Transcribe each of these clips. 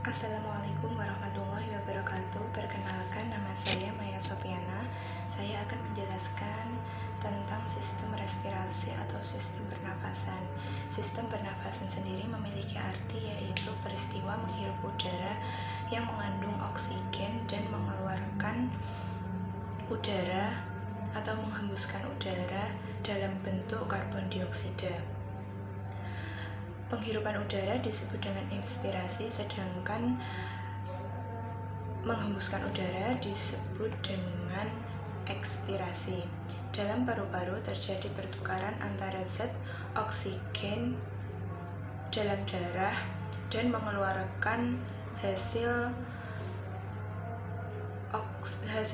Assalamualaikum warahmatullahi wabarakatuh. Perkenalkan, nama saya Maya Sofiana. Saya akan menjelaskan tentang sistem respirasi atau sistem pernafasan. Sistem pernafasan sendiri memiliki arti yaitu peristiwa menghirup udara yang mengandung oksigen dan mengeluarkan udara atau menghembuskan udara dalam bentuk karbon dioksida. Penghirupan udara disebut dengan inspirasi, sedangkan menghembuskan udara disebut dengan ekspirasi. Dalam paru-paru terjadi pertukaran antara zat oksigen dalam darah dan mengeluarkan hasil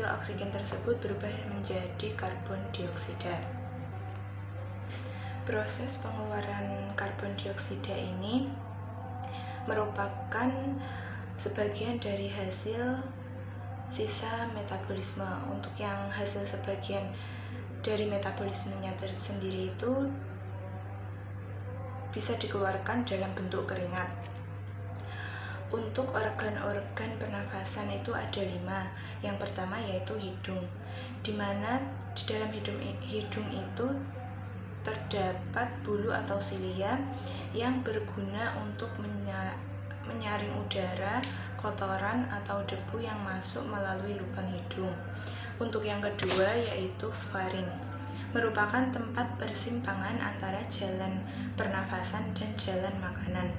oksigen tersebut berubah menjadi karbon dioksida. Proses pengeluaran karbon dioksida ini merupakan sebagian dari hasil sisa metabolisme. Untuk yang hasil sebagian dari metabolismenya tersendiri itu bisa dikeluarkan dalam bentuk keringat. Untuk organ-organ pernafasan itu ada 5. Yang pertama yaitu hidung, di mana di dalam hidung itu terdapat bulu atau silia yang berguna untuk menyaring udara, kotoran, atau debu yang masuk melalui lubang hidung. Untuk yang kedua yaitu faring, merupakan tempat persimpangan antara jalan pernafasan dan jalan makanan.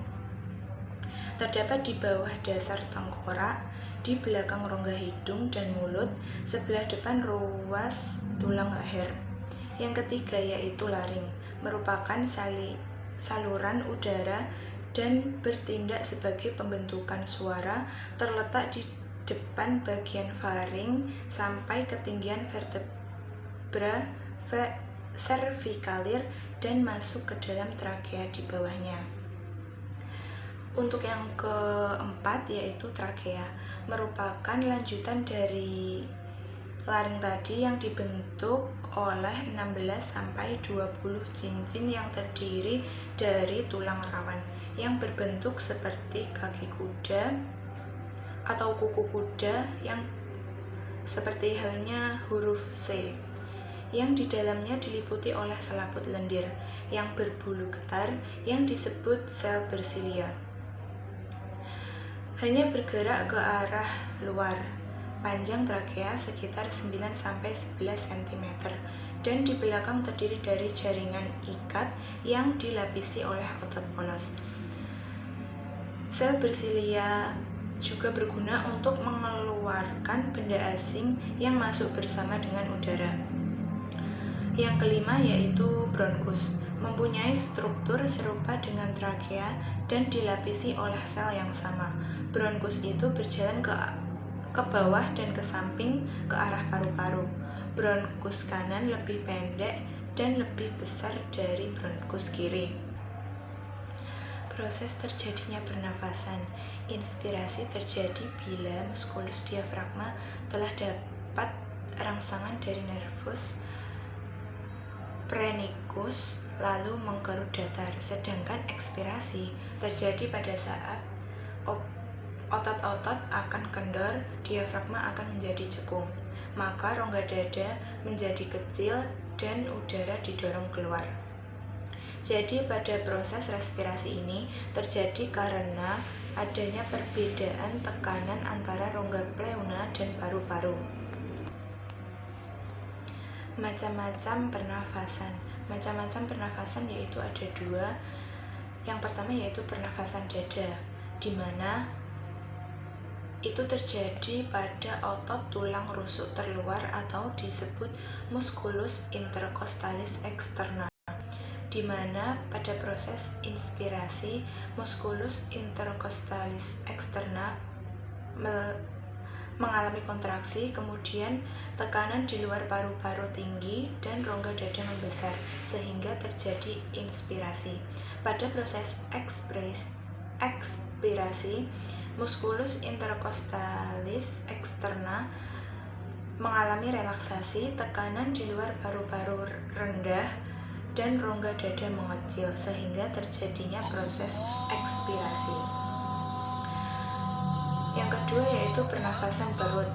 Terdapat di bawah dasar tengkorak, di belakang rongga hidung dan mulut, sebelah depan ruas tulang leher. Yang ketiga yaitu laring, merupakan saluran udara dan bertindak sebagai pembentukan suara, terletak di depan bagian faring sampai ketinggian vertebra cervicalis dan masuk ke dalam trakea di bawahnya. Untuk yang keempat yaitu trakea, merupakan lanjutan dari laring tadi yang dibentuk oleh 16-20 cincin yang terdiri dari tulang rawan yang berbentuk seperti kaki kuda atau kuku kuda, yang seperti halnya huruf C, yang di dalamnya diliputi oleh selaput lendir yang berbulu getar yang disebut sel bersilia. Hanya bergerak ke arah luar. Panjang trakea sekitar 9-11 cm dan di belakang terdiri dari jaringan ikat yang dilapisi oleh otot polos. Sel bersilia juga berguna untuk mengeluarkan benda asing yang masuk bersama dengan udara. Yang kelima yaitu bronkus, mempunyai struktur serupa dengan trakea dan dilapisi oleh sel yang sama. Bronkus itu berjalan ke bawah dan ke samping ke arah paru-paru. Bronkus kanan lebih pendek dan lebih besar dari bronkus kiri. Proses terjadinya pernafasan. Inspirasi terjadi bila muskulus diafragma telah dapat rangsangan dari nervus phrenincus lalu mengkerut datar, sedangkan ekspirasi terjadi pada saat otot-otot akan kendor, diafragma akan menjadi cekung, maka rongga dada menjadi kecil dan udara didorong keluar. Jadi pada proses respirasi ini terjadi karena adanya perbedaan tekanan antara rongga pleura dan paru-paru. Macam-macam pernafasan. Macam-macam pernafasan yaitu ada 2. Yang pertama yaitu pernafasan dada, di mana itu terjadi pada otot tulang rusuk terluar atau disebut musculus intercostalis externa, di mana pada proses inspirasi musculus intercostalis externa mengalami kontraksi, kemudian tekanan di luar paru-paru tinggi dan rongga dada membesar sehingga terjadi inspirasi. Pada proses ekspirasi, musculus intercostalis externa mengalami relaksasi, tekanan di luar paru-paru rendah dan rongga dada mengecil sehingga terjadinya proses ekspirasi. Yang kedua yaitu pernafasan baut,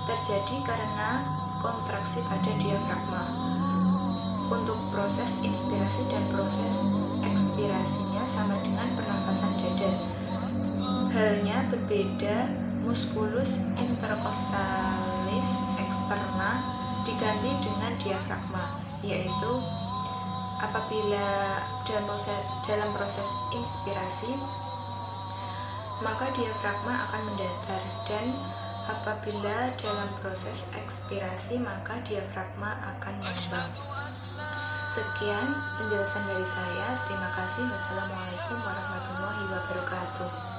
terjadi karena kontraksi pada diafragma. Untuk proses inspirasi dan proses ekspirasinya sama dengan pernafasan dada. Halnya berbeda, musculus intercostalis externa diganti dengan diafragma, yaitu apabila dalam proses inspirasi maka diafragma akan mendatar, dan apabila dalam proses ekspirasi maka diafragma akan mengembang. Sekian penjelasan dari saya. Terima kasih. Wassalamualaikum warahmatullahi wabarakatuh.